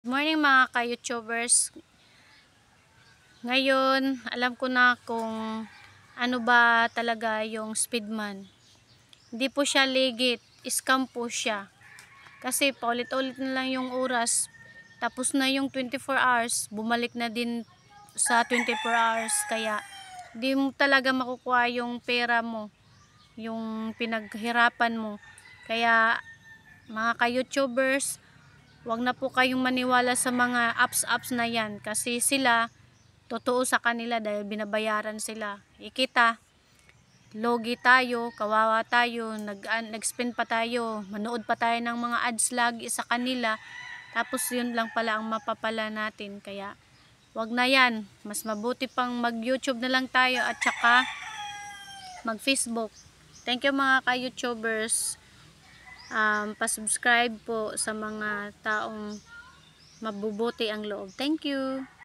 Good morning mga ka-YouTubers. Ngayon, alam ko na kung ano ba talaga yung Speedman. Hindi po siya legit, scam po siya. Kasi paulit-ulit na lang yung oras, tapos na yung 24 hours, bumalik na din sa 24 hours. Kaya, di mo talaga makukuha yung pera mo, yung pinaghirapan mo. Kaya, mga ka-YouTubers, wag na po kayong maniwala sa mga apps na yan kasi sila totoo sa kanila dahil binabayaran sila. Ikita, logi tayo, kawawa tayo, nag-spend pa tayo, manood pa tayo ng mga ads lagi sa kanila. Tapos yun lang pala ang mapapala natin. Kaya wag na yan. Mas mabuti pang mag-YouTube na lang tayo at saka mag-Facebook. Thank you mga ka-YouTubers. Pa-subscribe po sa mga taong mabubuti ang loob. Thank you.